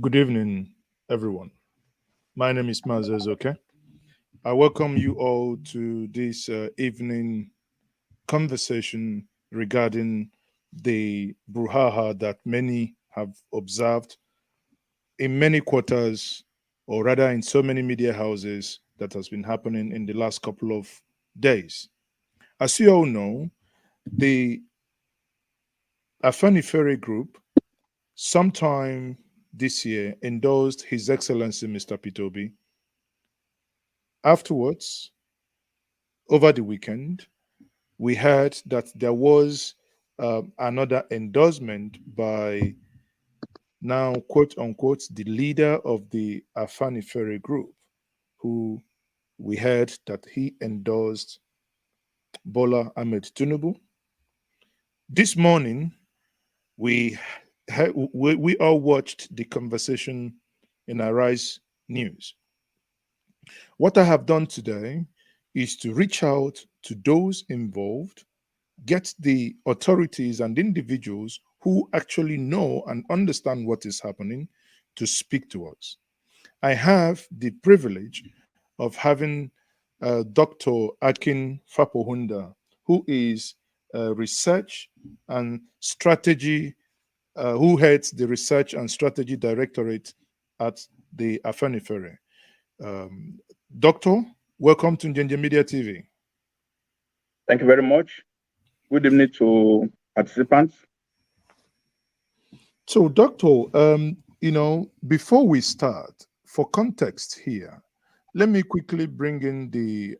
Good evening, everyone. My name is Mazes, okay? I welcome you all to this evening conversation regarding the brouhaha that many have observed in many quarters, or rather in so many media houses, that has been happening in the last couple of days. As you all know, the Afenifere group sometime this year endorsed His Excellency Mr. Pitobi. Afterwards, over the weekend, we heard that there was another endorsement by now, quote unquote, the leader of the Afenifere group, who we heard that he endorsed Bola Ahmed Tinubu. This morning, we all watched the conversation in Arise News. What I have done today is to reach out to those involved, get the authorities and individuals who actually know and understand what is happening to speak to us. I have the privilege of having Dr. Akin Fapohunda, who is research and strategy, who heads the research and strategy directorate at the Afenifere. Um, Doctor, welcome to Njenje Media TV. Thank you very much. Good evening to participants. So, Doctor, before we start, for context here, let me quickly bring in the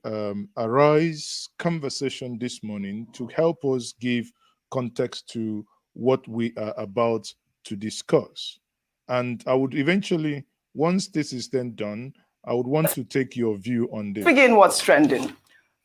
Arise conversation this morning to help us give context to what we are about to discuss. And I would eventually, once this is then done, I would want to take your view on this. Begin what's trending.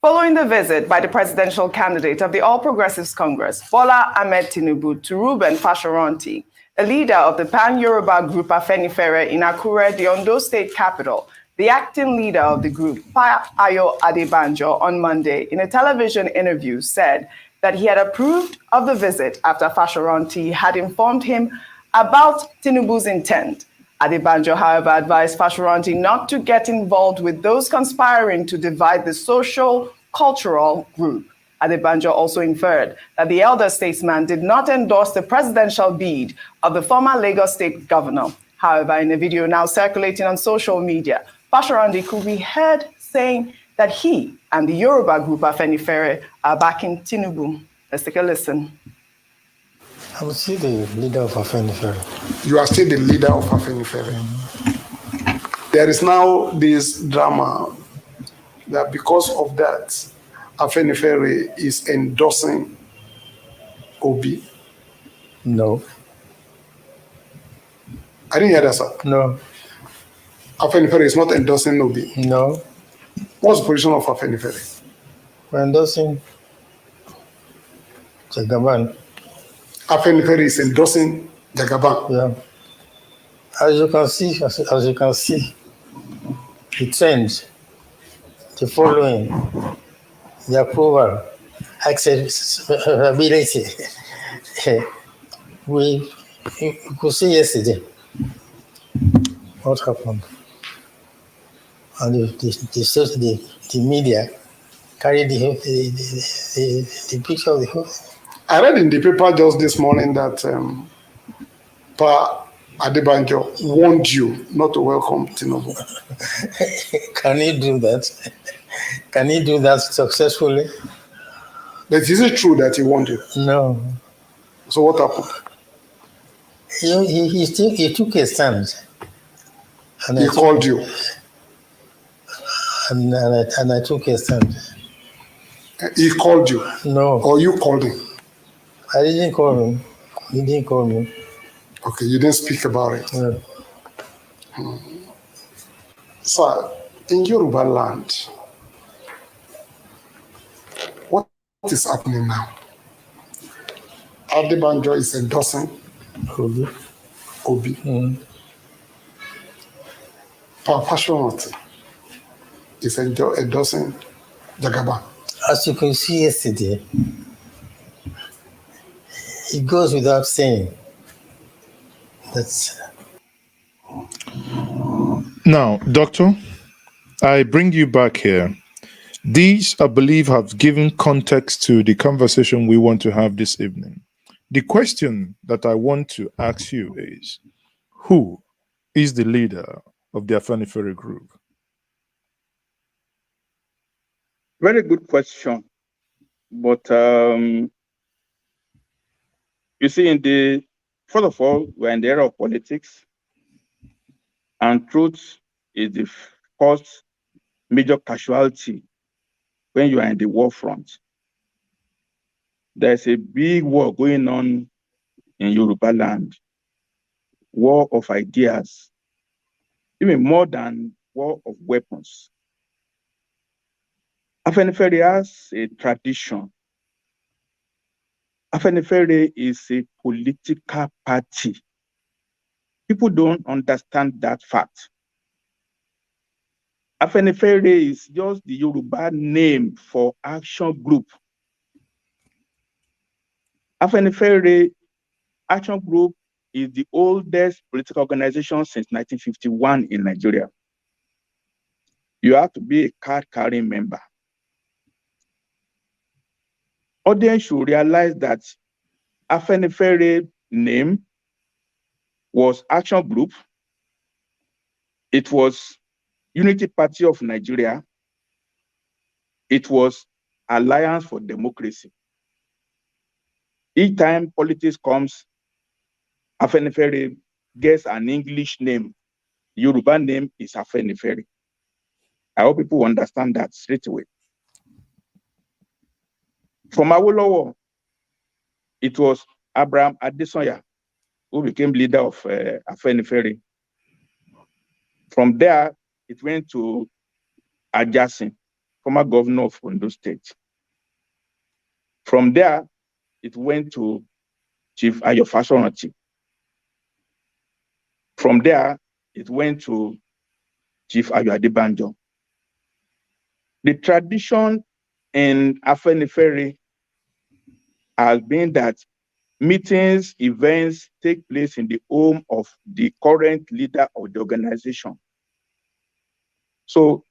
Following the visit by the presidential candidate of the All Progressives Congress, Bola Ahmed Tinubu, to Reuben Fashoranti, a leader of the pan-Yoruba group Afenifere in Akure, the Ondo state capital, the acting leader of the group, Pa Ayo Adebanjo, on Monday, in a television interview, said that he had approved of the visit after Fashoranti had informed him about Tinubu's intent. Adebanjo, however, advised Fashoranti not to get involved with those conspiring to divide the social, cultural group. Adebanjo also inferred that the elder statesman did not endorse the presidential bid of the former Lagos state governor. However, in a video now circulating on social media, Fashoranti could be heard saying that he and the Yoruba group Afenifere are backing Tinubu. Let's take a listen. I would see the leader of Afenifere. You are still the leader of Afenifere. There is now this drama that because of that, Afenifere is endorsing Obi. No. I didn't hear that, sir. No. Afenifere is not endorsing Obi. No. What's the position of Afenifere? We're endorsing Jagaban. Afenifere is endorsing Jagaban. Yeah. As you can see, the trends, the following, the approval, acceptability. We could see yesterday what happened. And the media carried the picture of the whole. I read in the paper just this morning that Pa Adebanjo warned you not to welcome Tinubu. Can he do that? Can he do that successfully? But is it true that he warned you? No. So what happened? He took a stand. And he called you? And I took a stand. He called you? No. Or you called him? I didn't call him. He didn't call me. Okay, you didn't speak about it. No. So, in Yoruba land, what is happening now? Adebanjo is endorsing Obi. Fashoranti is endorsing Jagaban. As you can see yesterday, it goes without saying that Now, Doctor, I bring you back here. These, I believe, have given context to the conversation we want to have this evening. The question that I want to ask you is, who is the leader of the Afenifere group? Very good question. But you see, first of all, we're in the era of politics, and truth is the first major casualty when you are in the war front. There's a big war going on in Yoruba land, war of ideas, even more than war of weapons. Afenifere has a tradition. Afenifere is a political party. People don't understand that fact. Afenifere is just the Yoruba name for action group. Afenifere Action Group is the oldest political organization since 1951 in Nigeria. You have to be a card-carrying member. Audience should realize that Afenifere name was Action Group. It was Unity Party of Nigeria. It was Alliance for Democracy. Each time politics comes, Afenifere gets an English name. Yoruba name is Afenifere. I hope people understand that straight away. From Awolowo, it was Abraham Adesanya who became leader of Afenifere. From there, it went to Ajasin, former governor of Ondo State. From there, it went to Chief Ayo Fashoranti. From there, it went to Chief Ayo Adebanjo. The tradition in Afenifere has been that meetings, events take place in the home of the current leader of the organization. So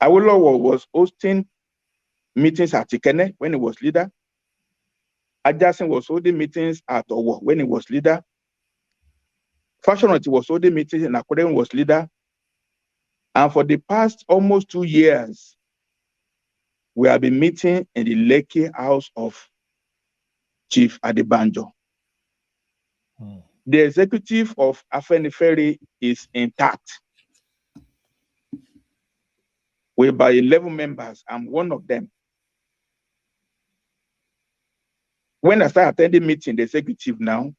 Awolowo was hosting meetings at Ikene when he was leader. Ajasin was holding meetings at Owo when he was leader. Fashoranti was holding meetings in Akure when he was leader. And for the past almost 2 years, we have been meeting in the Lekki house of Chief Adebanjo. The executive of Afenifere is intact. We're by 11 members. I'm one of them. When I start attending meeting, the executive now,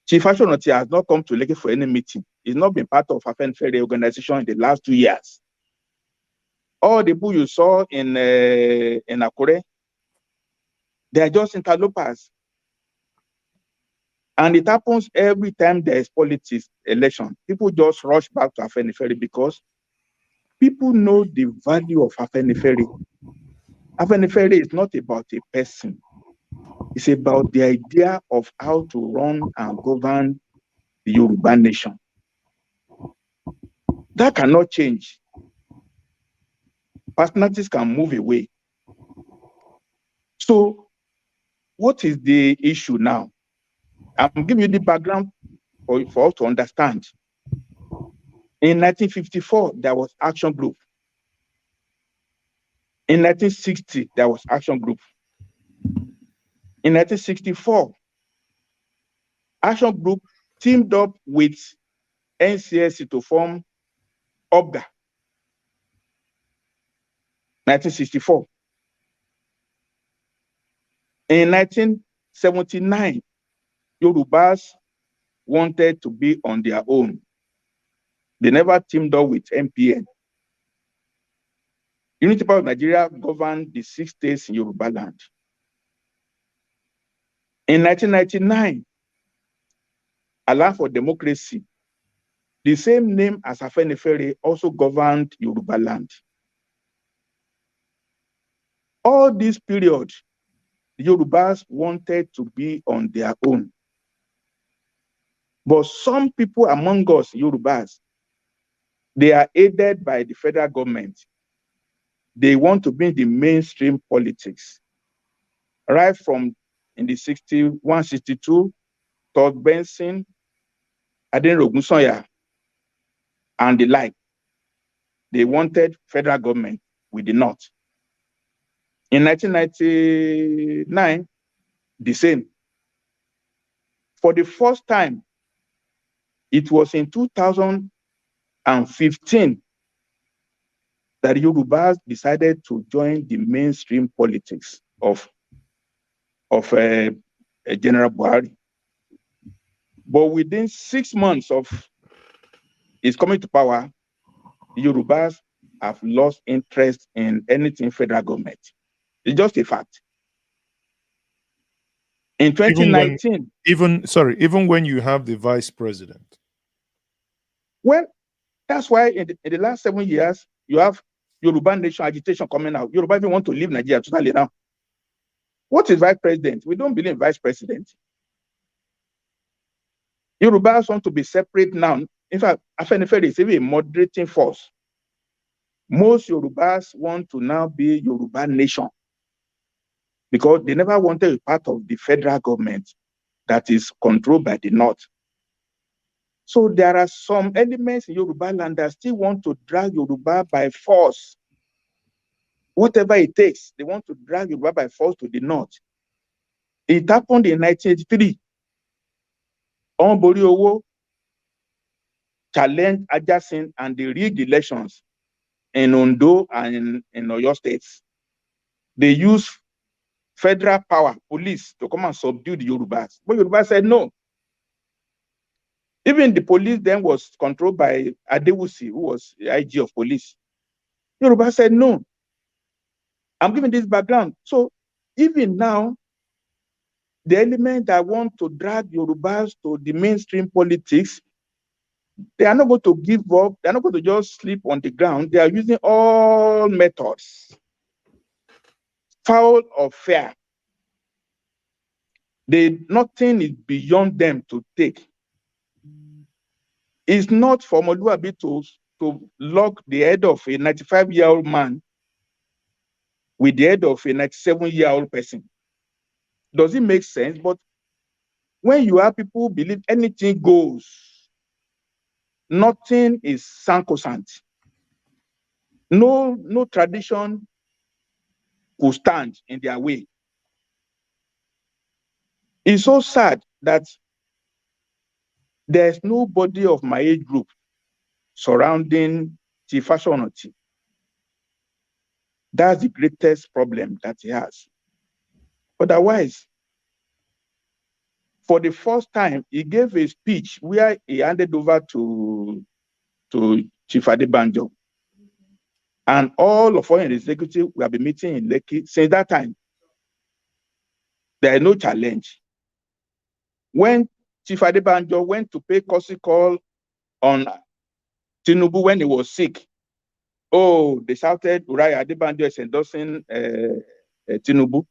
Chief Fashoranti has not come to Lekki for any meeting. He's not been part of Afenifere organization in the last 2 years. All the people you saw in Akure, they are just interlopers. And it happens every time there is politics, election. People just rush back to Afenifere because people know the value of Afenifere. Afenifere is not about a person. It's about the idea of how to run and govern the Yoruba nation. That cannot change. Personalities can move away. So what is the issue now? I'm giving you the background for us to understand. In 1954, there was Action Group. In 1960, there was Action Group. In 1964, Action Group teamed up with NCSC to form OBGA. 1964. In 1979, Yorubas wanted to be on their own. They never teamed up with MPN. Unity Party of Nigeria governed the 6 states in Yoruba land. In 1999, Alliance for Democracy, the same name as Afenifere, also governed Yoruba land. All this period, the Yorubas wanted to be on their own. But some people among us, Yorubas, They are aided by the federal government. They want to be in the mainstream politics. Right from in the 61, 62, Todd Benson, Adenrogun Sanya, and the like. They wanted federal government. We did not. In 1999, the same. For the first time, it was in 2015 that Yorubas decided to join the mainstream politics of General Buhari. But within 6 months of his coming to power, the Yorubas have lost interest in anything federal government. It's just a fact. In 2019, even when you have the vice president. well, that's why in the last 7 years, you have Yoruba nation agitation coming out. Yoruba even want to leave Nigeria totally now. What is vice president? We don't believe in vice president. Yorubas want to be separate now. In fact, Afenifere is even a moderating force. Most Yorubas want to now be Yoruba nation because they never wanted to be part of the federal government that is controlled by the North. So there are some elements in Yoruba land that still want to drag Yoruba by force. Whatever it takes, they want to drag Yoruba by force to the North. It happened in 1983. Onbori Owo challenged Ajasin and they rigged elections in Ondo and in Oyo states. They used federal power, police, to come and subdue the Yorubas. But Yorubas said no. Even the police then was controlled by Adewusi, who was the IG of police. Yoruba said no. I'm giving this background. So even now, the element that want to drag Yorubas to the mainstream politics, they are not going to give up. They are not going to just sleep on the ground. They are using all methods, foul or fair. Nothing is beyond them to take. It's not for Moluabi to lock the head of a 95-year-old man with the head of a 97-year-old person. Does it make sense? But when you have people who believe anything goes, nothing is sacrosanct. No tradition could stand in their way. It's so sad that there's nobody of my age group surrounding Chief Fashionati. That's the greatest problem that he has. Otherwise, for the first time, he gave a speech where he handed over to Chief Adebanjo. And all of our executive we have been meeting in Lekki since that time. There is no challenge. When Chief Adebanjo went to pay courtesy call on Tinubu when he was sick, oh, they shouted, Uriah Adebanjo is endorsing Tinubu.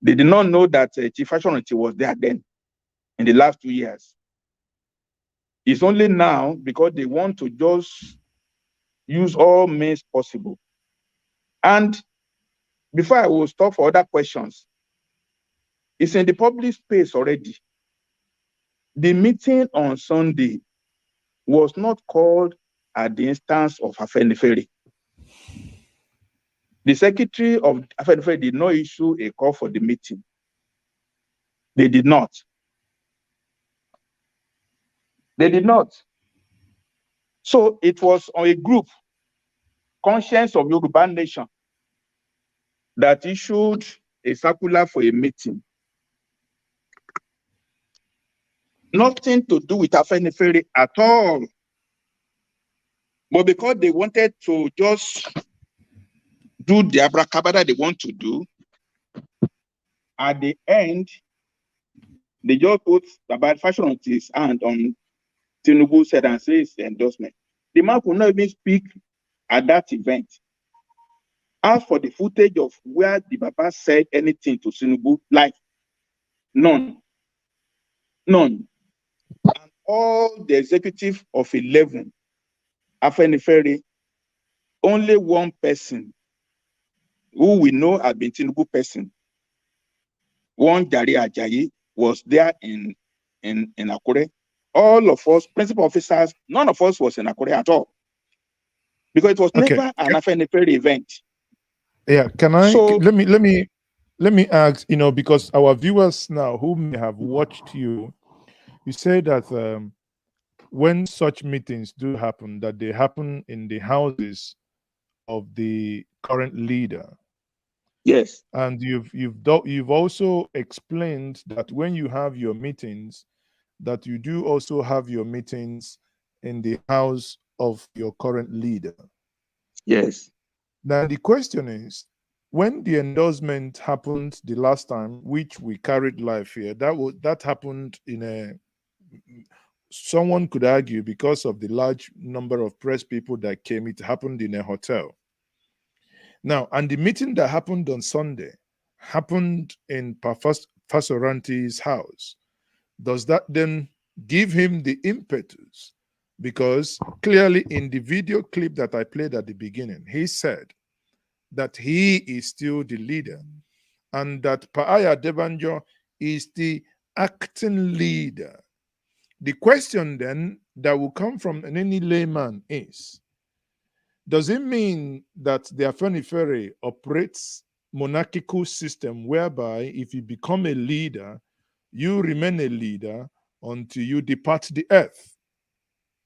They did not know that Chief Fashionati was there then in the last 2 years. It's only now because they want to just use all means possible. And before I will stop for other questions, it's in the public space already. The meeting on Sunday was not called at the instance of Afenifere. The secretary of Afenifere did not issue a call for the meeting. They did not. They did not. So it was on a group, Conscience of Yoruba Nation, that issued a circular for a meeting. Nothing to do with Afenifere at all. But because they wanted to just do the abracadabra they want to do, at the end, they just put Baba Fashion on his hand on Tinubu said and says endorsement. The man could not even speak at that event. As for the footage of where the Baba said anything to Tinubu, like none. None. And all the executive of 11 Afenifere, only one person who we know has been Tinubu person, one Jare Ajayi, was there in Akure. All of us, principal officers, none of us was in Akure at all. Because it was Okay. never an Afenifere event. Yeah, So let me ask, because our viewers now who may have watched you say that when such meetings do happen, that they happen in the houses of the current leader. yes, And you've also explained that when you have your meetings, that you do also have your meetings in the house of your current leader. yes. Now the question is, when the endorsement happened the last time, which we carried live here, that happened in a, someone could argue, because of the large number of press people that came, it happened in a hotel. Now, and the meeting that happened on Sunday happened in Fasoranti's house. Does that then give him the impetus? Because clearly in the video clip that I played at the beginning, he said that he is still the leader and that Paaya Debanjo is the acting leader. The question then that will come from any layman is, does it mean that the Afenifere operates monarchical system whereby if you become a leader, you remain a leader until you depart the earth?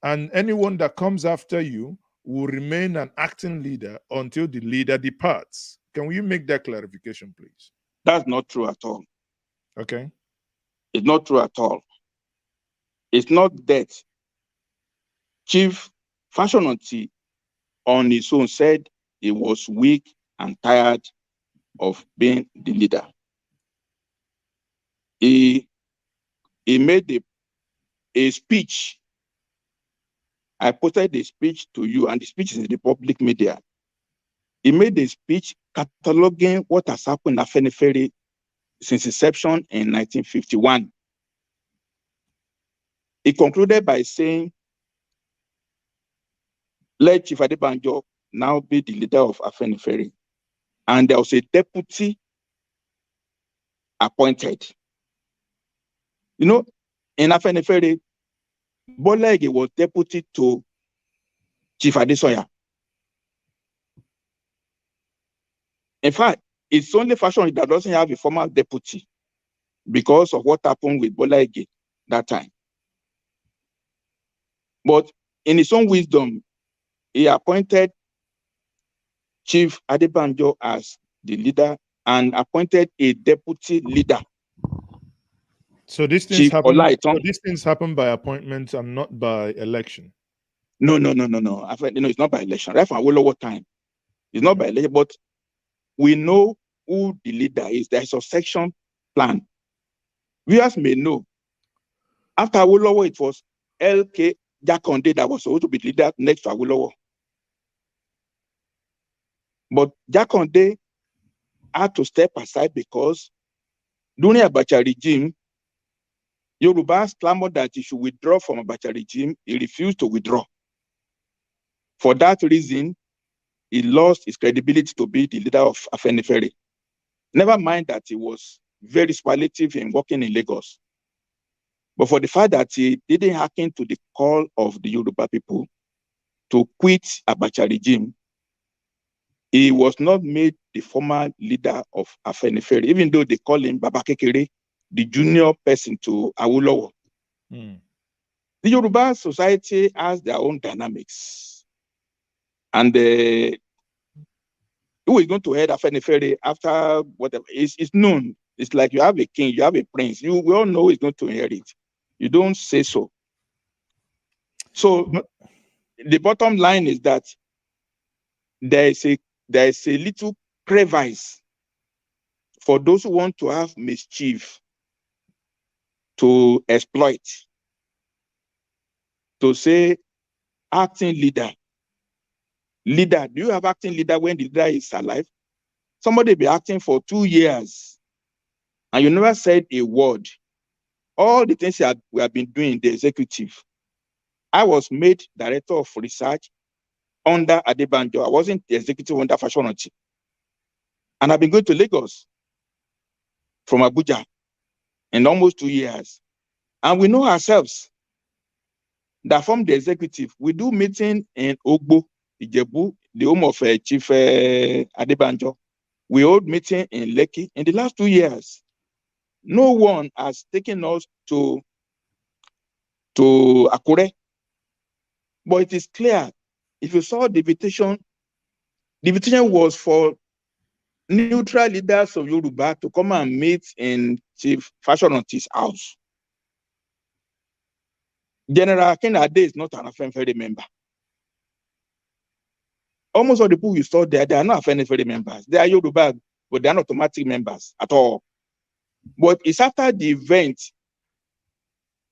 And anyone that comes after you will remain an acting leader until the leader departs. Can you make that clarification, please? That's not true at all. Okay. It's not true at all. It's not that Chief Fashionanti on his own said he was weak and tired of being the leader. He made a speech. I posted the speech to you, and the speech is in the public media. He made a speech cataloging what has happened at Afenifere since inception in 1951. He concluded by saying, let Chief Adebanjo now be the leader of Afenifere. And there was a deputy appointed. You know, in Afenifere, Bola Ige was deputy to Chief Adesoya. In fact, it's only Fashion that doesn't have a former deputy because of what happened with Bola Ige that time. But in his own wisdom, he appointed Chief Adebanjo as the leader and appointed a deputy leader. So these things Chief happen. Olaiton. So these things happen by appointment and not by election. No. It's not by election. Right from Awolowo time, it's not by election. But we know who the leader is. There's a succession plan. Viewers may know. After Awolowo, it was L.K. Jakonde that was supposed to be leader next to Awolowo. But Jakonde had to step aside because during Abacha regime, Yorubas clamored that he should withdraw from Abacha regime. He refused to withdraw. For that reason, he lost his credibility to be the leader of Afenifere. Never mind that he was very superlative in working in Lagos. But for the fact that he didn't hearken to the call of the Yoruba people to quit Abacha regime, he was not made the former leader of Afenifere, even though they call him Baba Kekere, the junior person to Awolowo. The Yoruba society has their own dynamics. And who is going to head Afenifere after whatever? It's known. It's like you have a king, you have a prince. We all know who is going to inherit. You don't say so. So the bottom line is that there is a little crevice for those who want to have mischief to exploit, to say acting leader. Leader, do you have acting leader when the leader is alive? Somebody be acting for 2 years and you never said a word. All the things we have been doing in the executive. I was made director of research under Adebanjo. I wasn't the executive under Fashoranti. And I've been going to Lagos from Abuja in almost 2 years. And we know ourselves that from the executive, we do meeting in Ogbo, Ijebu, the home of Chief Adebanjo. We hold meeting in Lekki. In the last 2 years, no one has taken us to Akure. But it is clear, if you saw the invitation was for neutral leaders of Yoruba to come and meet in Chief Fashoranti's house. General Akin Fapohunda is not an Afenifere member. Almost all the people you saw there, they are not Afenifere members. They are Yoruba, but they are not automatic members at all. But it's after the event,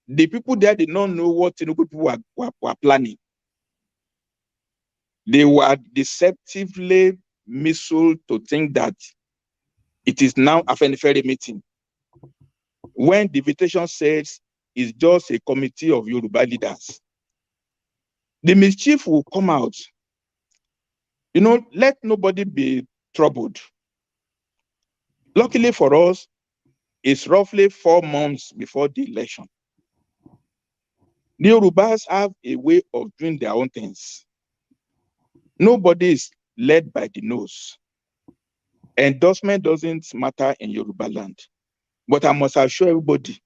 the people there did not know what Tinubu people were planning. They were deceptively misled to think that it is now Afenifere meeting, when the invitation says it's just a committee of Yoruba leaders. The mischief will come out. Let nobody be troubled. Luckily for us, it's roughly 4 months before the election. The Yorubas have a way of doing their own things. Nobody is led by the nose. Endorsement doesn't matter in Yoruba land. But I must assure everybody,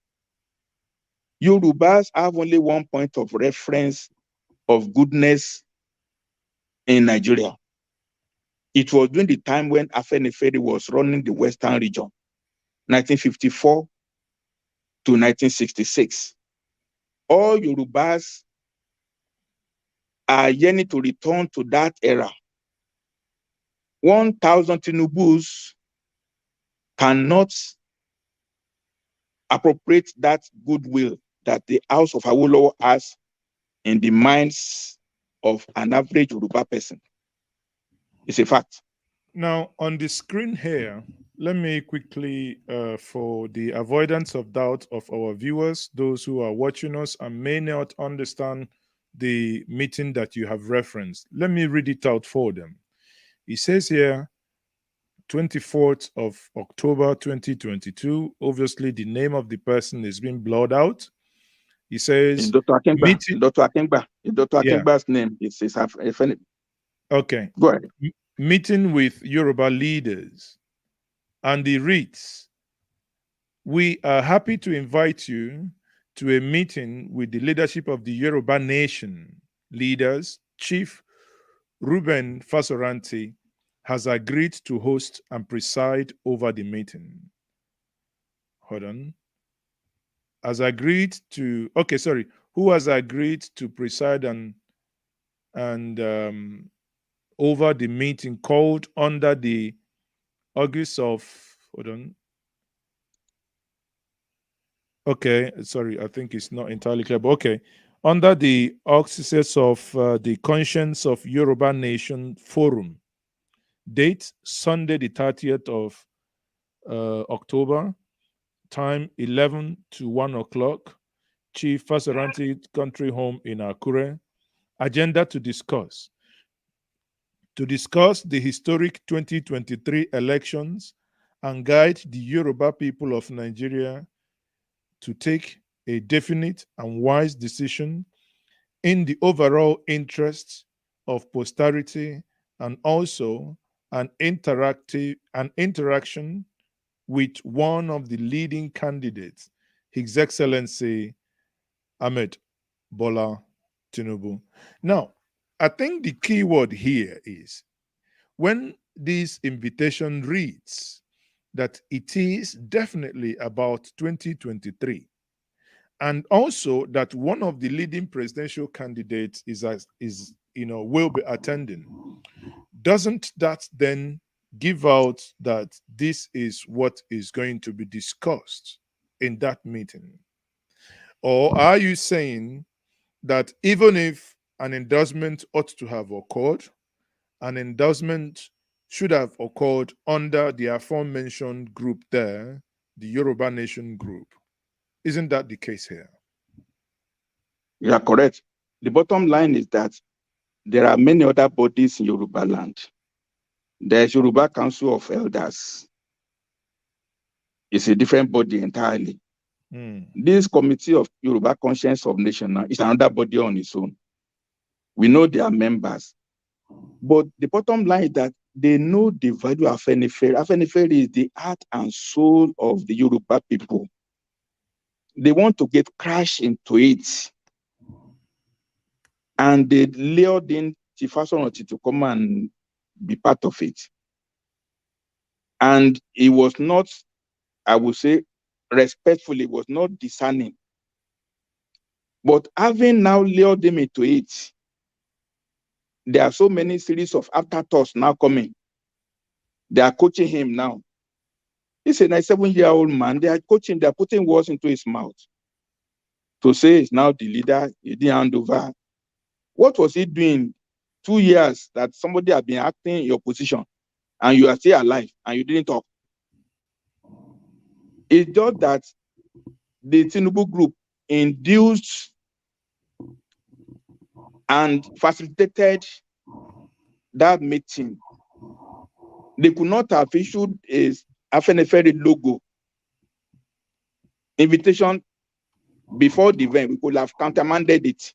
Yorubas have only one point of reference of goodness in Nigeria. It was during the time when Afenifere was running the Western region, 1954 to 1966. All Yorubas are yearning to return to that era. 1,000 Tinubus cannot appropriate that goodwill that the House of Awolowo has in the minds of an average Yoruba person. It's a fact. Now, on the screen here, let me quickly, for the avoidance of doubt of our viewers, those who are watching us and may not understand the meeting that you have referenced, let me read it out for them. It says here, 24th of October 2022. Obviously, the name of the person is being blurred out. He says, Dr. Akingba, meeting. Dr. Akingba's name is Okay. Go ahead. Meeting with Yoruba leaders. And he reads, we are happy to invite you to a meeting with the leadership of the Yoruba nation leaders. Chief Ruben Fasoranti has agreed to host and preside over the meeting. Hold on. Has agreed to, okay, sorry. Who has agreed to preside and over the meeting called under the auspices of, hold on. Okay, sorry, I think it's not entirely clear, but okay. Under the auspices of the Conscience of Yoruba Nation Forum, date Sunday the 30th of October, time 11 to 1 o'clock, Chief Fasoranti Country Home in Akure. Agenda to discuss the historic 2023 elections and guide the Yoruba people of Nigeria to take a definite and wise decision in the overall interests of posterity, and also an interaction with one of the leading candidates, His Excellency Ahmed Bola Tinubu. Now, I think the key word here is when this invitation reads that it is definitely about 2023, and also that one of the leading presidential candidates will be attending, doesn't that then give out that this is what is going to be discussed in that meeting? Or are you saying that even if an endorsement ought to have occurred, an endorsement should have occurred under the aforementioned group there, the Yoruba Nation group? Isn't that the case here? You are correct. The bottom line is that there are many other bodies in Yoruba land. There's Yoruba Council of Elders. It's a different body entirely. This Committee of Yoruba Conscience of Nation now is another body on its own. We know their members. But the bottom line is that they know the value of Afenifere. Afenifere is the heart and soul of the Yoruba people. They want to get crashed into it. And they lured in Tifasoranti to come and be part of it. And it was not, I would say, respectfully, was not discerning. But having now lured them into it, there are so many series of afterthoughts now coming. They are coaching him now. He's a 97-year-old man. They are coaching, they are putting words into his mouth to say he's now the leader, he didn't hand over. What was he doing 2 years that somebody had been acting in your position and you are still alive and you didn't talk? It's just that the Tinubu group induced and facilitated that meeting. They could not have issued a Afenifere logo invitation before the event. We could have countermanded it.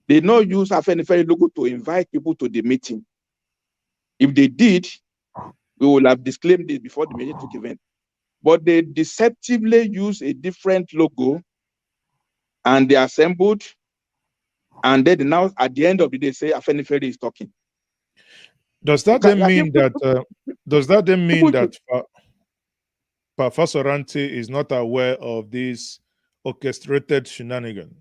They did not use Afenifere logo to invite people to the meeting. If they did, we would have disclaimed it before the meeting took event. But they deceptively used a different logo and they assembled, and then now at the end of the day say Afenifere is talking. Does that then mean that Fasoranti is not aware of this orchestrated shenanigan?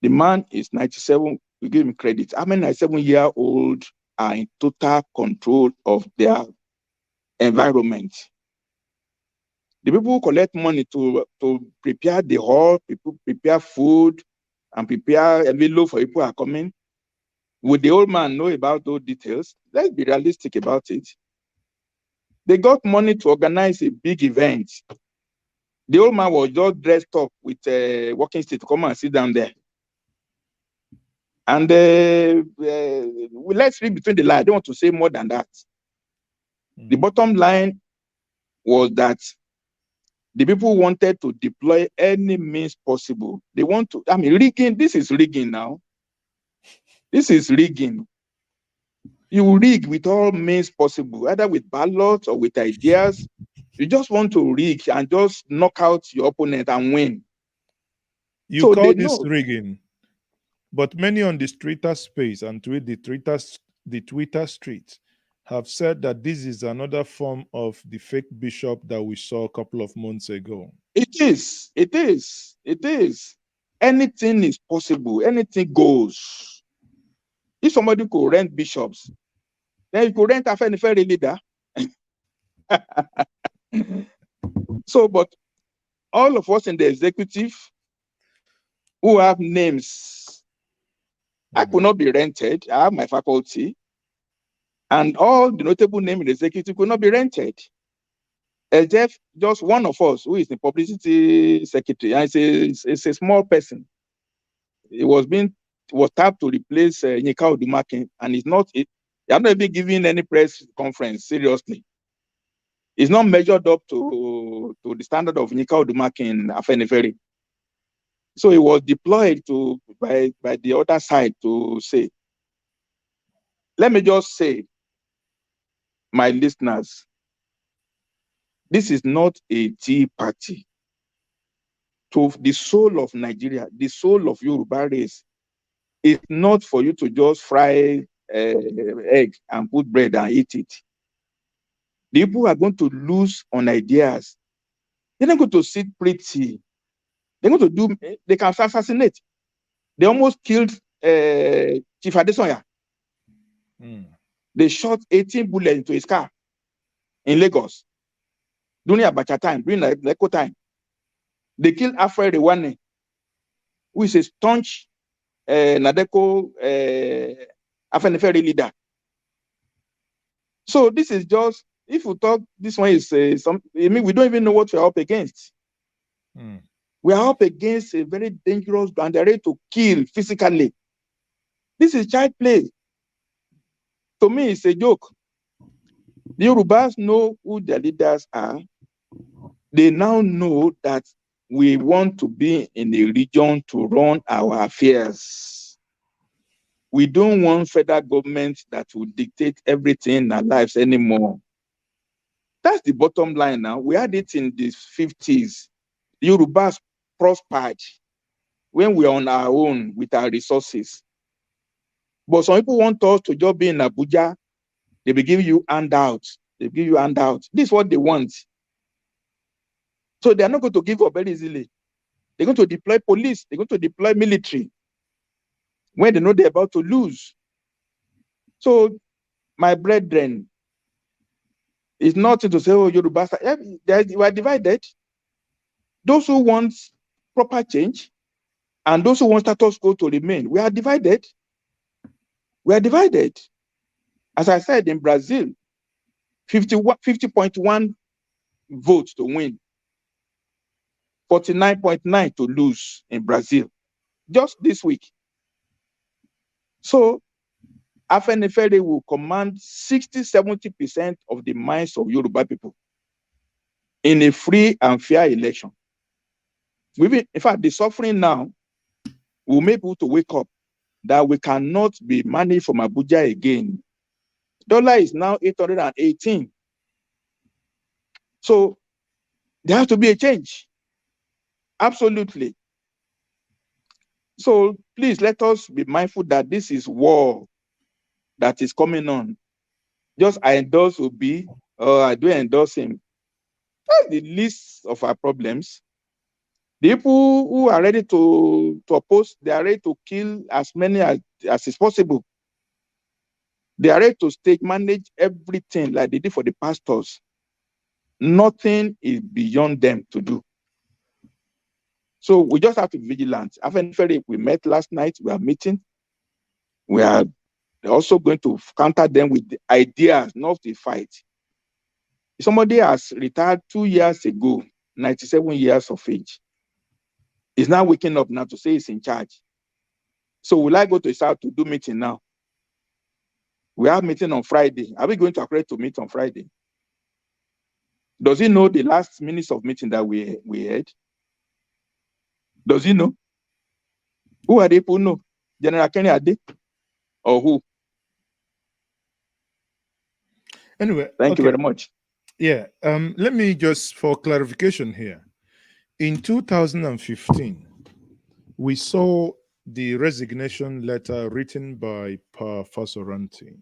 The man is 97. We give him credit. How many 97-year-olds are in total control of their environment? The people who collect money to prepare the hall, people prepare food, and prepare envelope for people who are coming. Would the old man know about those details? Let's be realistic about it. They got money to organize a big event. The old man was just dressed up with a walking stick to come and sit down there. And let's read between the lines. I don't want to say more than that. The bottom line was that the people wanted to deploy any means possible. They want to, rigging, this is rigging now. This is rigging. You rig with all means possible, either with ballots or with ideas. You just want to rig and just knock out your opponent and win. You call this rigging, but many on the Twitter space and the Twitter street have said that this is another form of the fake bishop that we saw a couple of months ago. It is. Anything is possible. Anything goes. If somebody could rent bishops, then you could rent a Afenifere leader. So, but all of us in the executive who have names, I could not be rented. I have my faculty. And all the notable names in the executive could not be rented. Except just one of us who is the publicity secretary. And it's a small person. It was tapped to replace Nyeka Odumakin, and it's not. They have not been giving any press conference seriously. It's not measured up to the standard of Nyeka Odumakin Afenifere. So it was deployed by the other side to say. Let me just say, my listeners, this is not a tea party. To the soul of Nigeria, the soul of Yoruba race, is not for you to just fry egg and put bread and eat it. The people are going to lose on ideas. They're not going to sit pretty. They're going to they can assassinate. They almost killed Chief Adesanya. They shot 18 bullets into his car in Lagos during Abacha time, during Leko time. They killed Afenifere Rewane, who is a staunch Nadeko Afenifere leader. So this is just, if we talk, this one is we don't even know what we're up against. We are up against a very dangerous, and they're ready to kill physically. This is child play. To me, it's a joke. The Yorubas know who their leaders are. They now know that we want to be in a region to run our affairs. We don't want federal government that will dictate everything in our lives anymore. That's the bottom line now. We had it in the 50s. The Yorubas prospered when we are on our own with our resources. But some people want us to just be in Abuja. They will give you handouts. They give you handouts. This is what they want. So they are not going to give up very easily. They're going to deploy police. They're going to deploy military when they know they're about to lose. So, my brethren, it's nothing to say, oh, Yoruba, we are divided. Those who want proper change and those who want status quo to remain, we are divided. We are divided. As I said, in Brazil, 50.1 votes to win, 49.9 to lose in Brazil, just this week. So, Afenifere will command 60-70% of the minds of Yoruba people in a free and fair election. In fact, the suffering now will make people to wake up that we cannot be managed from Abuja again. Dollar is now 818. So there has to be a change. Absolutely. So please let us be mindful that this is war that is coming on. Just I endorse Obi, or I do endorse him. That's the least of our problems. The people who are ready to oppose, they are ready to kill as many as is possible. They are ready to stage manage everything like they did for the pastors. Nothing is beyond them to do. So we just have to be vigilant. Afenifere, we met last night, we are meeting. We are also going to counter them with the ideas, not the fight. Somebody has retired 2 years ago, 97 years of age. Is now waking up now to say he's in charge. So will I go to his house to do meeting now? We have meeting on Friday. Are we going to Akure to meet on Friday? Does he know the last minutes of meeting that we had? Does he know? Who are they who know? General Kenny Ade? Or who? Anyway, Thank you very much. Yeah, let me just, for clarification here. In 2015, we saw the resignation letter written by Pa Fasoranti.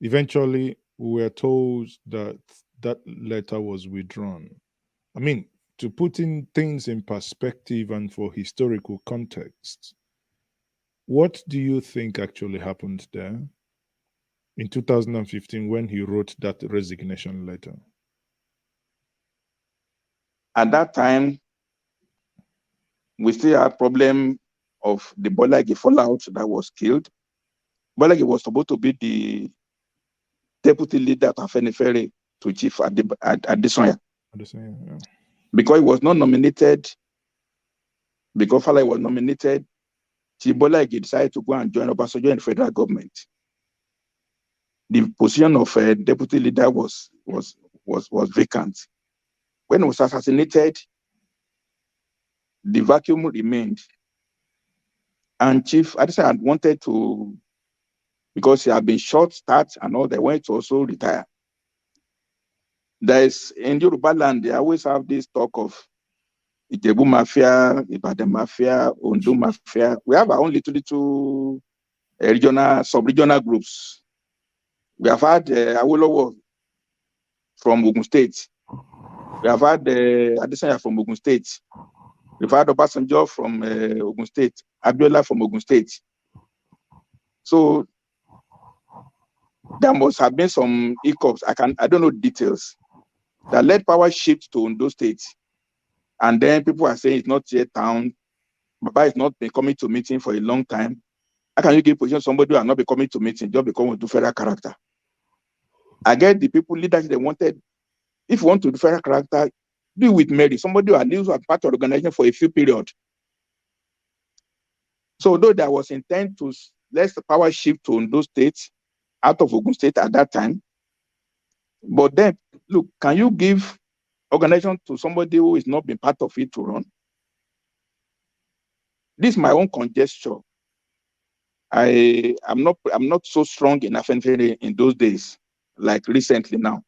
Eventually, we were told that that letter was withdrawn. I mean, to put in things in perspective and for historical context, what do you think actually happened there in 2015 when he wrote that resignation letter? At that time, we still had problem of the Bolagi fallout that was killed. Bolagi was supposed to be the deputy leader of Afenifere to Chief Adesanya. Yeah. Because he was not nominated, because Falai was nominated, Chief Bolagi decided to go and join Obasanjo in federal government. The position of deputy leader was vacant. When he was assassinated, the vacuum remained. And Chief Adesanya had wanted to, because he had been shot, start, and all, they wanted to also retire. There is, in Yoruba land, they always have this talk of Ijebu Mafia, Ibadan Mafia, Ondo Mafia. We have our own little regional, sub-regional groups. We have had Awolowo from Ogun State. We have had Adesanya from Ogun State. We've had Obasanjo from Ogun State, Abiola from Ogun State. So there must have been some hiccups. I don't know details that led power shift to Ondo State. And then people are saying it's not yet town. Baba has not been coming to meeting for a long time. How can you give position to somebody who has not been coming to meeting, just become to federal character? I get the people, leaders, they wanted, if you want to do federal character, do it with Mary, somebody who at least was part of the organization for a few periods. So though there was intent to let the power shift to those states out of Ogun State at that time, but then look, can you give organization to somebody who is not been part of it to run? This is my own conjecture. I'm not so strong in Afenifere in those days, like recently now.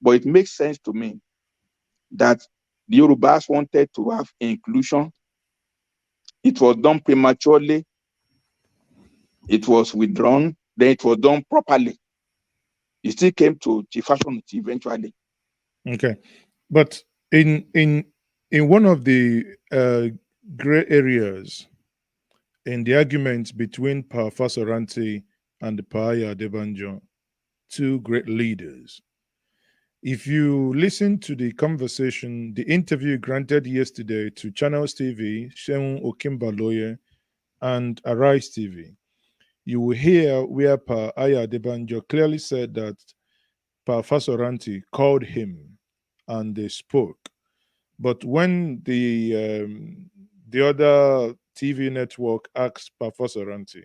But it makes sense to me that the Yorubas wanted to have inclusion. It was done prematurely. It was withdrawn. Then it was done properly. It still came to Chief Ashonti eventually. Okay, but in one of the gray areas in the arguments between Pa Fasoranti and Paya Adebanjo, two great leaders, if you listen to the conversation, the interview granted yesterday to Channels TV, Sheun Okimbaloye, and Arise TV, you will hear where Pa Aya Adebanjo clearly said that Pa Fasoranti called him and they spoke. But when the other TV network asked Pa Fasoranti,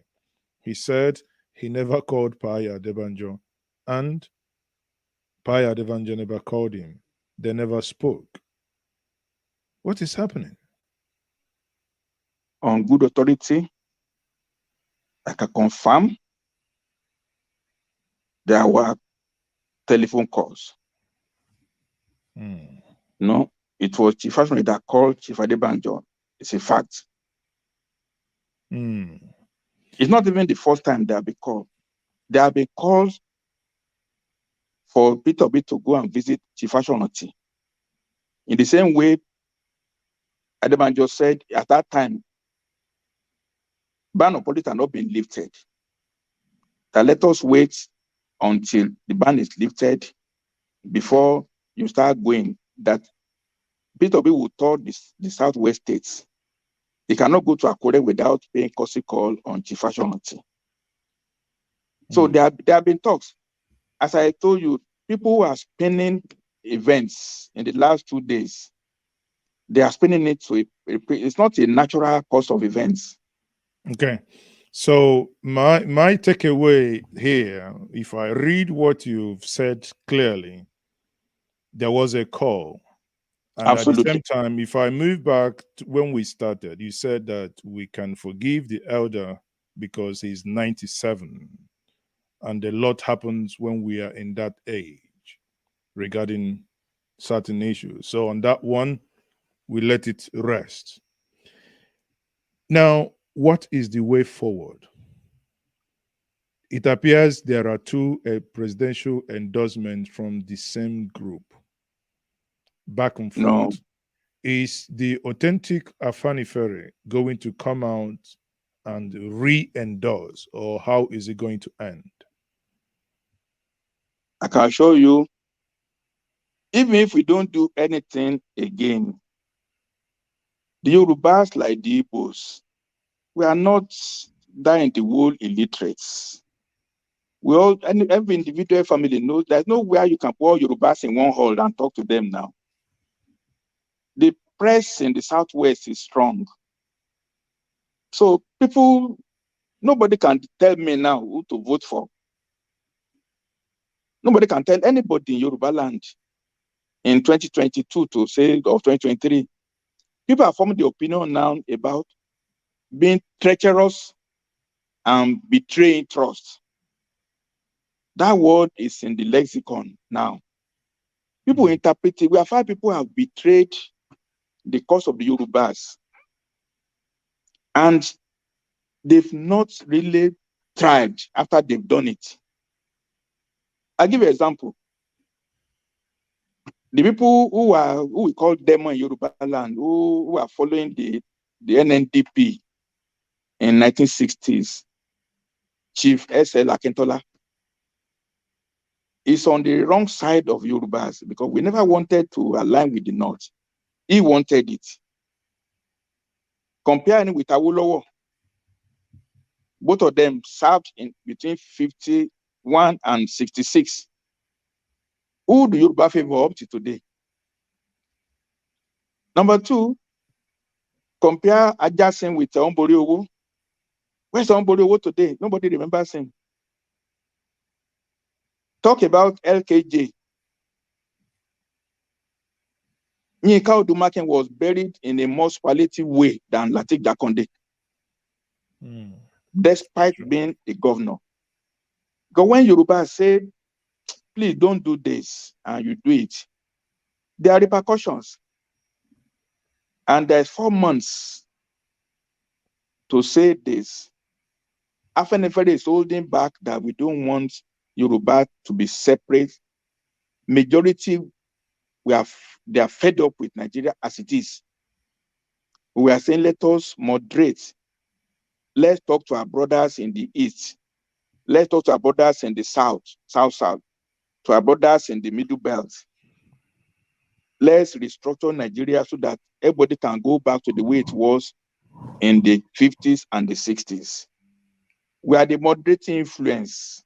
he said he never called Paya Adebanjo, and Paya Adebanjo never called him. They never spoke. What is happening? On good authority, I can confirm there were telephone calls. No, it was Chief Ashonti that called Chief Adebanjo. It's a fact. It's not even the first time they have been called. There have been calls for Peter Obi to go and visit Chief Ashonti. In the same way, Adebanjo said at that time, ban on politics had not been lifted. That let us wait until the ban is lifted before you start going. That Peter Obi will tour the southwest states. He cannot go to Akure without paying courtesy call on Chief Ashonti. So there have been talks. As I told you, people who are spinning events in the last 2 days, they are spinning it to it's not a natural course of events. Okay. So my takeaway here, if I read what you've said clearly, there was a call. And Absolutely. at the same time, if I move back to when we started, you said that we can forgive the elder because he's 97. And a lot happens when we are in that age regarding certain issues. So on that one, we let it rest. Now, what is the way forward? It appears there are two presidential endorsements from the same group. Back and forth. No. Is the authentic Afenifere going to come out and re-endorse, or how is it going to end? I can assure you, even if we don't do anything again, the Yorubas, like the Igbos, we are not dying the world illiterates. Every individual family knows there's nowhere you can put all Yorubas in one hall and talk to them now. The press in the Southwest is strong. So nobody can tell me now who to vote for. Nobody can tell anybody in Yoruba land in 2022 to say, or 2023. People are forming the opinion now about being treacherous and betraying trust. That word is in the lexicon now. People interpret it. We have 5 people have betrayed the cause of the Yorubas. And they've not really tried after they've done it. I'll give you an example. The people who we call them in Yoruba land, who are following the NNDP in 1960s, Chief S.L. Akintola, is on the wrong side of Yorubas because we never wanted to align with the North. He wanted it. Comparing with Awolowo, both of them served in between 51 and 66. Who do Yoruba favor up to today? Number 2, compare Ajasin with Omboriowo. Where's somebody who today? Nobody remembers him. Talk about LKJ. Yinka Odumakin was buried in a more superlative way than Lateef Jakonde, despite being a governor. Because when Yoruba said, please don't do this, and you do it, there are repercussions. And there's 4 months to say this. Afenifere is holding back that we don't want Yoruba to be separate. Majority, they are fed up with Nigeria as it is. We are saying, let us moderate. Let's talk to our brothers in the east. Let's talk to our brothers in the south, to our brothers in the middle belt. Let's restructure Nigeria so that everybody can go back to the way it was in the 50s and the 60s. We are the moderating influence.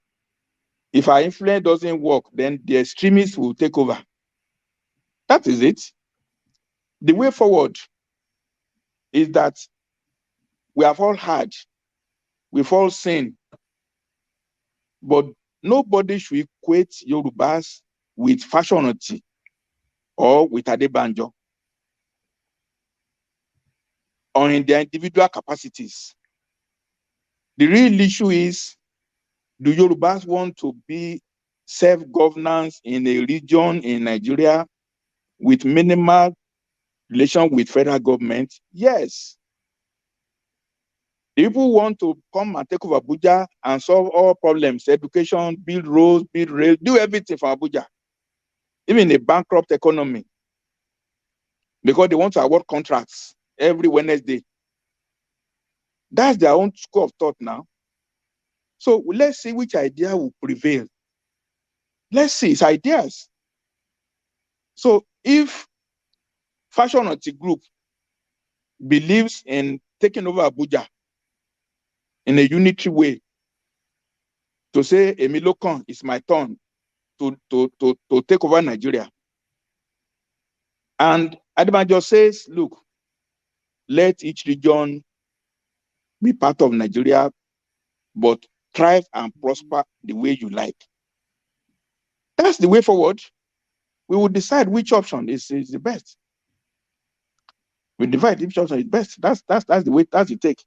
If our influence doesn't work, then the extremists will take over. That is it. The way forward is that we have all had, we've all seen, but nobody should equate Yorubas with Fashionati or with Adebanjo or in their individual capacities. The real issue is, do Yorubas want to be self-governance in a region in Nigeria with minimal relation with federal government? Yes. People want to come and take over Abuja and solve all problems, education, build roads, build rail, do everything for Abuja, even a bankrupt economy, because they want to award contracts every Wednesday. That's their own school of thought now. So let's see which idea will prevail. Let's see, it's ideas. So if Fashionati Group believes in taking over Abuja in a unitary way, to say, Emilokan, it's my turn to take over Nigeria. And Adebanjo says, look, let each region be part of Nigeria, but thrive and prosper the way you like. That's the way forward. We will decide which option is the best. We divide which option is best. That's the way, that's the take.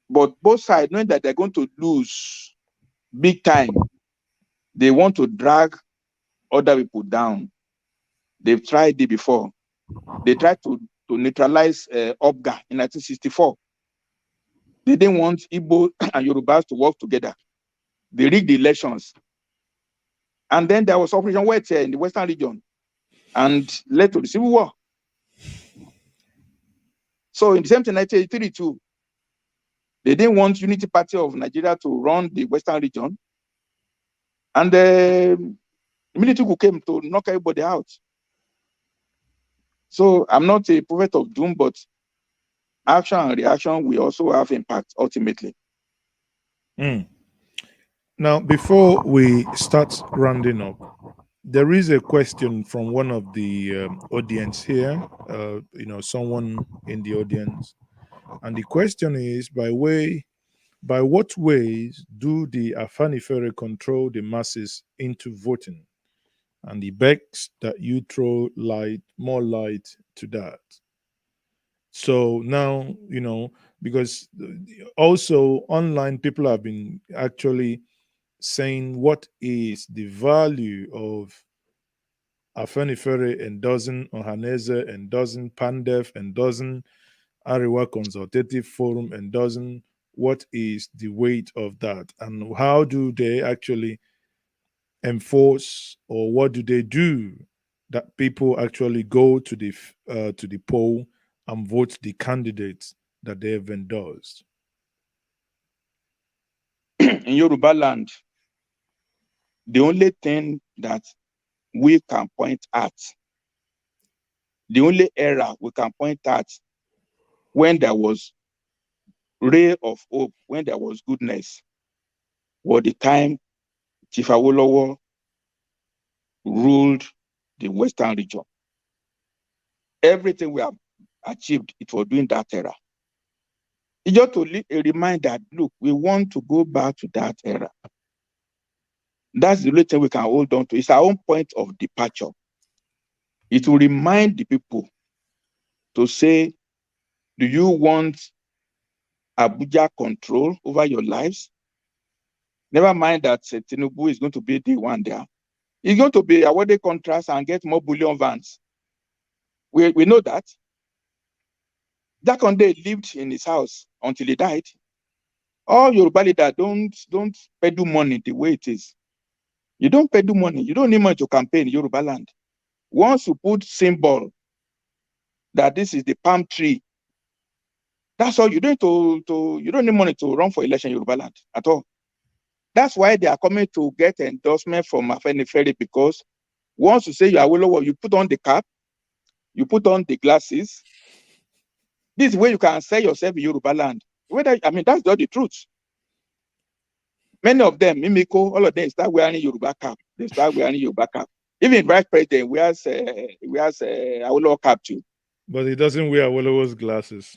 But both sides, knowing that they're going to lose big time, they want to drag other people down. They've tried it before. They tried to neutralize Obga in 1964. They didn't want Igbo and Yorubas to work together. They rigged the elections. And then there was Operation Wet in the Western region and led to the Civil War. So in the same thing, 1932, they didn't want Unity Party of Nigeria to run the Western region. And the military coup came to knock everybody out. So I'm not a prophet of doom, but action and reaction will also have impact ultimately. Now, before we start rounding up, there is a question from one of the audience here, someone in the audience. And the question is, by what ways do the Afenifere control the masses into voting? And he begs that you throw more light to that. So now, because also online people have been actually saying, what is the value of Afenifere endorsing Ohaneze, endorsing Pandef, endorsing Arewa Consultative Forum, endorsing, what is the weight of that? And how do they actually enforce, or what do they do that people actually go to the poll and vote the candidates that they have endorsed? In Yoruba land, the only thing that we can point at, the only era we can point at when there was ray of hope, when there was goodness, was the time Chief Awolowo ruled the Western region. Everything we have achieved, it was during that era. It's just to remind that, look, we want to go back to that era. That's the only thing we can hold on to. It's our own point of departure. It will remind the people to say, do you want Abuja control over your lives? Never mind that Tinubu is going to be the one there. He's going to be awarded contracts and get more bullion vans. We know that. Jakonde lived in his house until he died. All Yoruba leaders don't peddle money the way it is. You don't peddle money. You don't need money to campaign in Yoruba land. Once you put symbol that this is the palm tree, that's all. You don't need money to run for election in Yoruba land at all. That's why they are coming to get endorsement from Afenifere, because once you say you are Awolowo, you put on the cap, you put on the glasses. This is where you can sell yourself in Yoruba land. That's not the truth. Many of them, Mimiko, all of them start wearing Yoruba cap. They start wearing Yoruba cap. Even Vice President wears Awolowo cap too. But he doesn't wear Awolowo's glasses.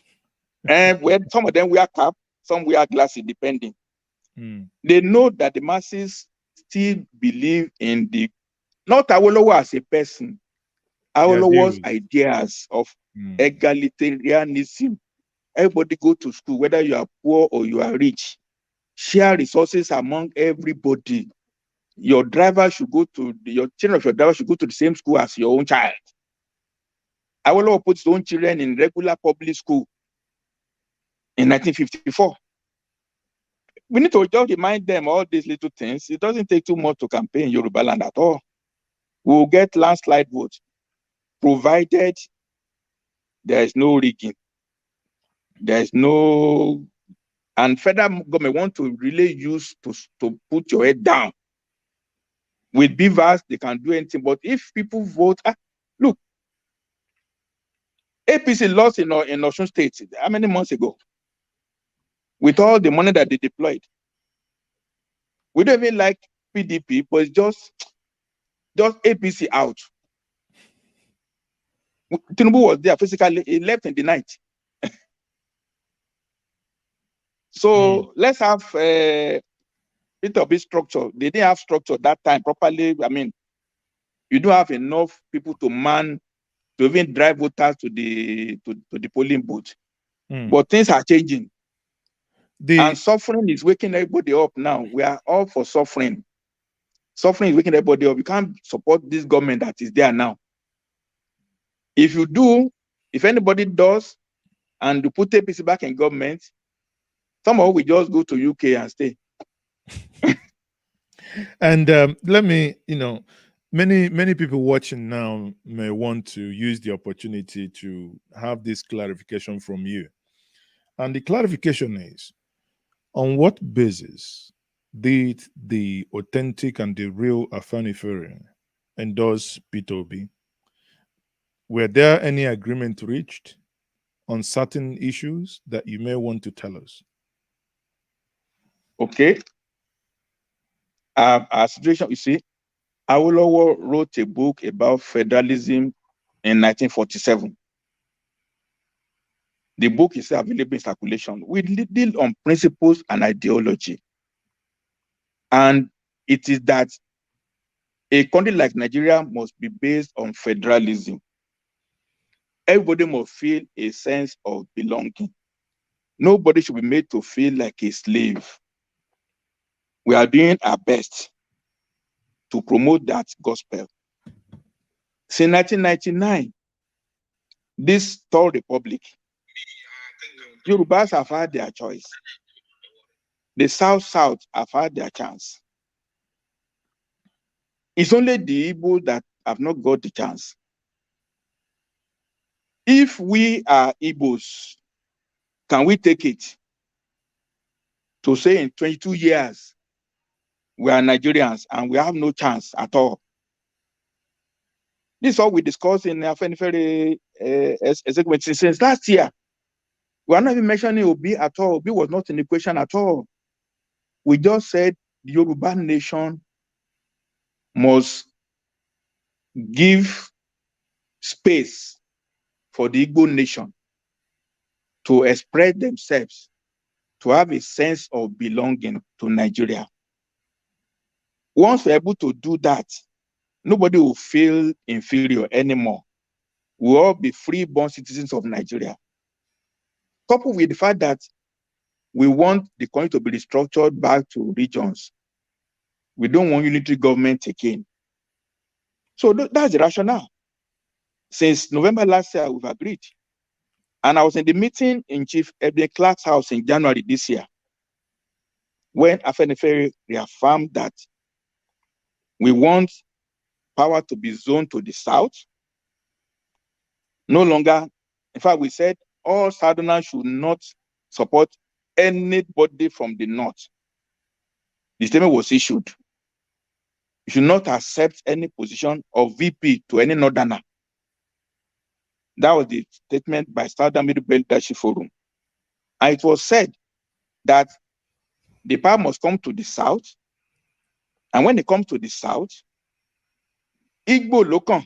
And when some of them wear cap, some wear glasses, depending. They know that the masses still believe in not Awolowo as a person, Awolowo's ideas of egalitarianism. Everybody go to school, whether you are poor or you are rich. Share resources among everybody. Your children of your driver should go to the same school as your own child. Awolowo put his own children in regular public school in 1954. We need to just remind them all these little things. It doesn't take too much to campaign in Yoruba land at all. We will get landslide votes, provided there is no rigging. There is no, and federal government want to really use to put your head down. With beavers, they can do anything. But if people vote, look, APC lost in Osun State how many months ago? With all the money that they deployed. We don't even like PDP, but it's just APC out. Tinubu was there physically, he left in the night. So let's have a bit of this structure. They didn't have structure that time properly. You don't have enough people to even drive voters to the polling booth. But things are changing. And suffering is waking everybody up now. We are all for suffering. Suffering is waking everybody up. You can't support this government that is there now. If anybody does, and you put APC back in government, somehow we just go to UK and stay. And let me, many people watching now may want to use the opportunity to have this clarification from you. And the clarification is, on what basis did the authentic and the real Afenifere endorse Peter Obi? Were there any agreement reached on certain issues that you may want to tell us? Okay. Our situation, you see, Awolowo wrote a book about federalism in 1947. The book is available in circulation. We deal on principles and ideology. And it is that a country like Nigeria must be based on federalism. Everybody must feel a sense of belonging. Nobody should be made to feel like a slave. We are doing our best to promote that gospel. Since 1999, this third republic, Yorubas have had their choice. The South have had their chance. It's only the Igbo that have not got the chance. If we are Igbos, can we take it to say in 22 years we are Nigerians and we have no chance at all? This is all we discussed in Afenifere executive since last year. We are not even mentioning Obi at all. Obi was not in the question at all. We just said the Yoruba nation must give space for the Igbo nation to express themselves to have a sense of belonging to Nigeria. Once we're able to do that, nobody will feel inferior anymore. We'll all be free-born citizens of Nigeria. Coupled with the fact that we want the country to be restructured back to regions. We don't want unitary government again. So that's the rationale. Since November last year, we've agreed. And I was in the meeting in Chief Ebony Clark's house in January this year, when Afenifere reaffirmed that we want power to be zoned to the south. No longer, in fact, we said all Southerners should not support anybody from the north. The statement was issued. You should not accept any position of VP to any northerner. That was the statement by Southern Middle Belt Leadership Forum. And it was said that the power must come to the south. And when it comes to the south, Igbo Lokan.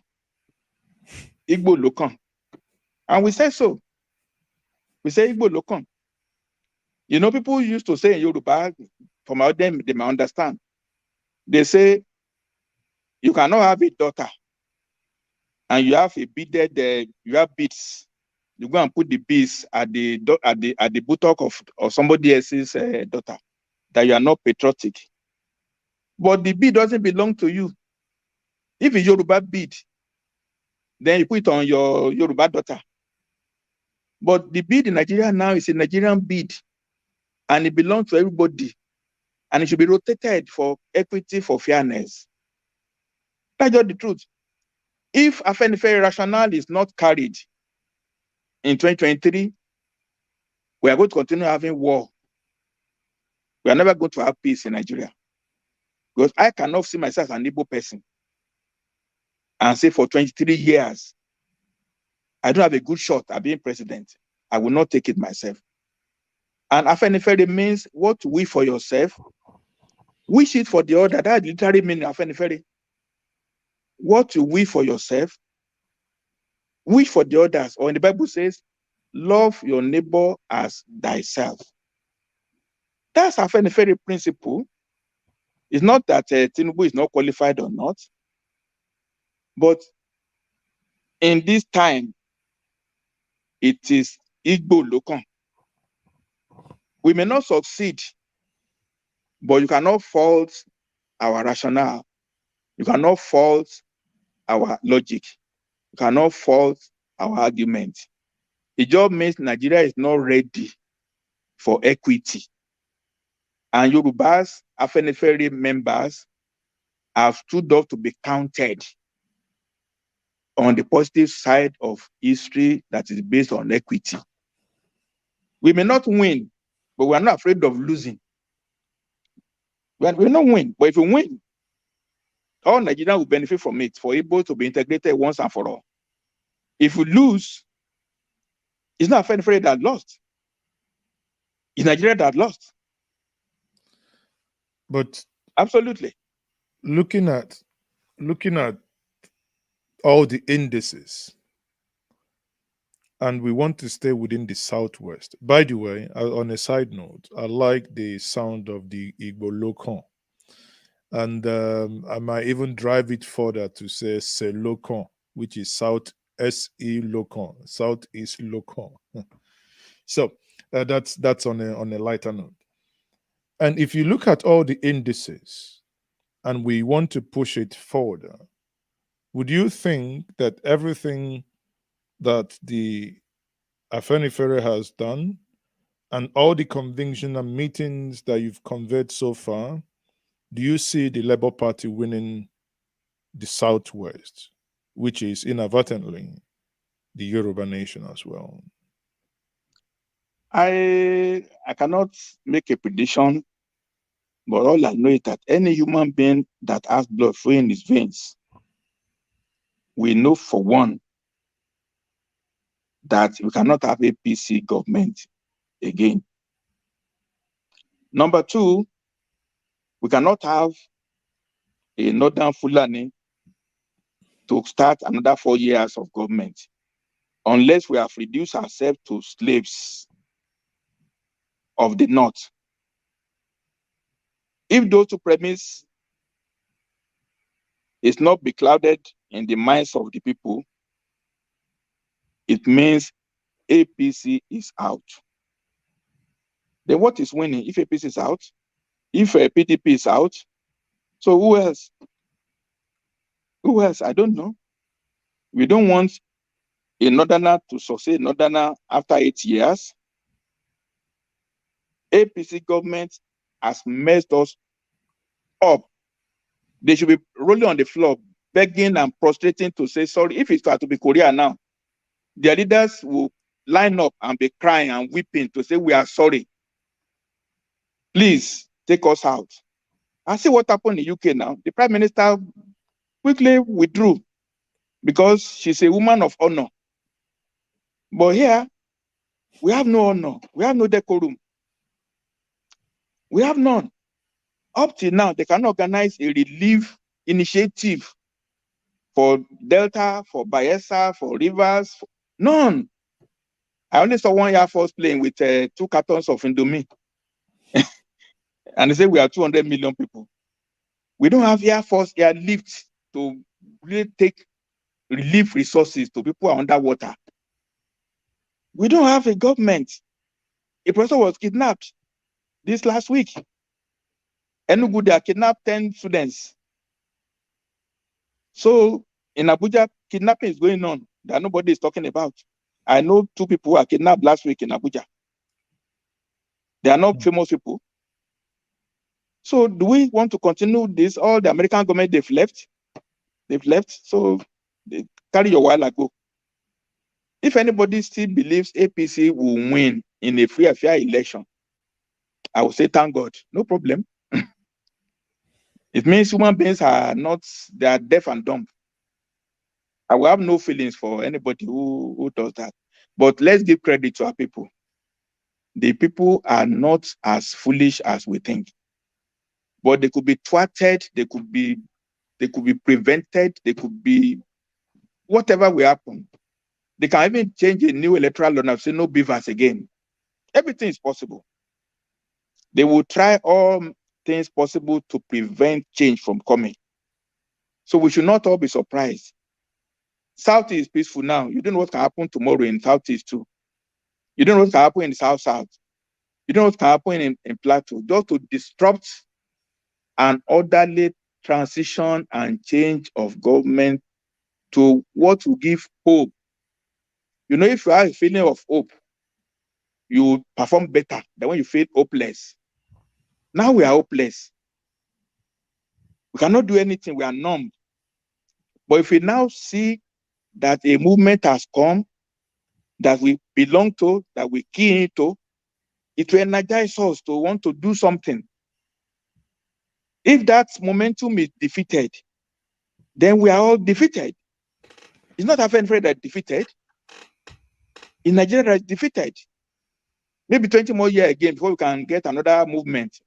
Igbo Lokan. And we said so. We say Igbo Lokan. You know, people used to say in Yoruba, from out them, they may understand. They say, you cannot have a daughter and you have a beaded, you have beads. You go and put the beads at the buttock of somebody else's daughter, that you are not patriotic. But the bead doesn't belong to you. If it's Yoruba bead, then you put it on your Yoruba daughter. But the bead in Nigeria now is a Nigerian bead, and it belongs to everybody. And it should be rotated for equity, for fairness. That's just the truth. If Afenifere Rationale is not carried in 2023, we are going to continue having war. We are never going to have peace in Nigeria. Because I cannot see myself as an Igbo person and say for 23 years, I don't have a good shot at being president. I will not take it myself. And Afenifere means what you wish for yourself, wish it for the other. That literally means Afenifere. What you wish for yourself, wish for the others. Or in the Bible says, love your neighbor as thyself. That's Afenifere principle. It's not that Tinubu is not qualified or not. But in this time, it is Igbo Lokan. We may not succeed, but you cannot fault our rationale. You cannot fault our logic. You cannot fault our argument. It just means Nigeria is not ready for equity. And Yoruba's Afenifere members have stood up to be counted on the positive side of history that is based on equity. We may not win, but we are not afraid of losing. We will not win, but if we win, all Nigerians will benefit from it, for Igbo to be integrated once and for all. If we lose, it's not Afenifere that lost. It's Nigeria that lost. But absolutely, looking at all the indices, and we want to stay within the Southwest. By the way, on a side note, I like the sound of the Igbo Lokan. And I might even drive it further to say Selokan, which is South S-E Lokan, Southeast Lokan. So that's on a lighter note. And if you look at all the indices and we want to push it further, would you think that everything that the Afenifere has done and all the convention and meetings that you've conveyed so far, do you see the Labour Party winning the Southwest, which is inadvertently the Yoruba nation as well? I cannot make a prediction, but all I know is that any human being that has blood flowing in his veins, we know for one that we cannot have a PC government again. Number two, we cannot have a Northern Fulani to start another 4 years of government unless we have reduced ourselves to slaves of the North. If those two premises is not beclouded in the minds of the people, it means APC is out. Then what is winning if APC is out? If PDP is out? So who else? Who else? I don't know. We don't want a northerner to succeed northerner after 8 years. APC government has messed us up. They should be rolling on the floor, begging and prostrating to say sorry. If it were to be Korea now, their leaders will line up and be crying and weeping to say, we are sorry. Please take us out. I see what happened in UK now. The Prime Minister quickly withdrew because she's a woman of honor. But here, we have no honor. We have no decorum. We have none. Up till now, they can organize a relief initiative for Delta, for Bayelsa, for Rivers. None. I only saw one Air Force plane with 2 cartons of Indomie. And they say we are 200 million people. We don't have Air Force airlift to really take relief resources to people who are underwater. We don't have a government. A professor was kidnapped this last week. Enugu, they kidnapped 10 students. So in Abuja, kidnapping is going on that nobody is talking about. I know 2 people who are kidnapped last week in Abuja. They are not famous people. So do we want to continue this? All the American government, they've left. They've left. So they carry your while ago. If anybody still believes APC will win in a free and fair election, I will say thank God. No problem. It means human beings are not, they are deaf and dumb. I will have no feelings for anybody who does that. But let's give credit to our people. The people are not as foolish as we think. But they could be thwarted, they could be prevented, they could be whatever will happen. They can even change a new electoral law and say no beavers again. Everything is possible. They will try all things possible to prevent change from coming. So we should not all be surprised. South is peaceful now. You don't know what can happen tomorrow in Southeast too. You don't know what can happen in South. You don't know what can happen in Plateau. Just to disrupt an orderly transition and change of government to what will give hope. You know, if you have a feeling of hope, you will perform better than when you feel hopeless. Now we are hopeless. We cannot do anything. We are numb. But if we now see that a movement has come that we belong to, that we key into, it will energize us to want to do something. If that momentum is defeated, then we are all defeated. It's not Afenifere that defeated. In Nigeria, it's defeated. Maybe 20 more years again before we can get another movement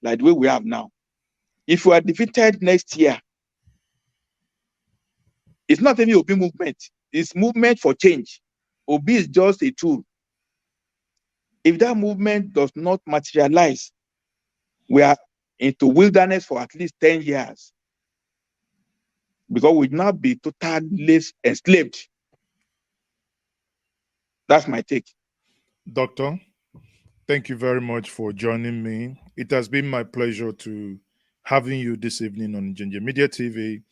like the way we have now. If we are defeated next year, it's not any Obi movement. It's movement for change. Obi is just a tool. If that movement does not materialize, we are into wilderness for at least 10 years. Because we will not be totally enslaved. That's my take. Doctor, thank you very much for joining me. It has been my pleasure to having you this evening on Njenje Media TV.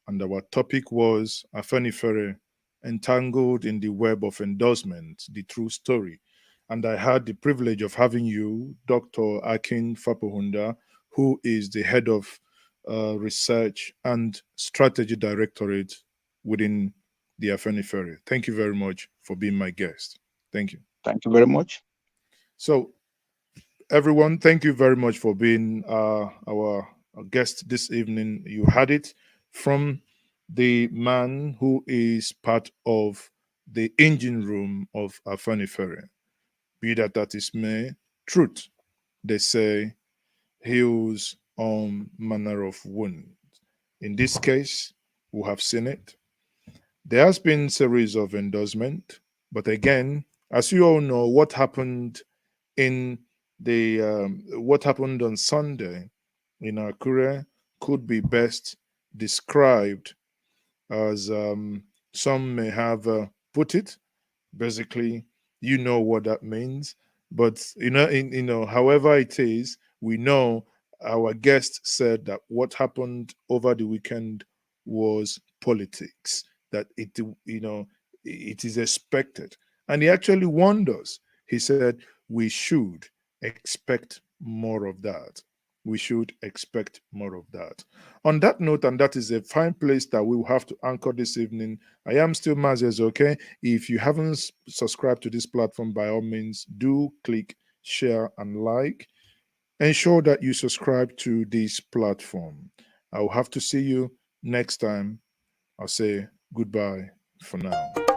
And our topic was Afenifere, Entangled in the Web of Endorsements, the True Story. And I had the privilege of having you, Dr. Akin Fapohunda, who is the head of Research and Strategy Directorate within the Afenifere. Thank you very much for being my guest. Thank you. Thank you very much. So, everyone, thank you very much for being our guest this evening. You had it from the man who is part of the engine room of Afenifere. Be that is may, truth, they say, heals all manner of wounds. In this case, we have seen it. There has been series of endorsement, but again, as you all know, what happened in what happened on Sunday in Akure could be best described as some may have put it. Basically, you know what that means, but however it is, we know our guest said that what happened over the weekend was politics. That it is expected, and he actually warned us. He said we should expect more of that. We should expect more of that. On that note, and that is a fine place that we will have to anchor this evening. I am still Mazes, okay? If you haven't subscribed to this platform, by all means, do click, share, and like. Ensure that you subscribe to this platform. I will have to see you next time. I'll say goodbye for now.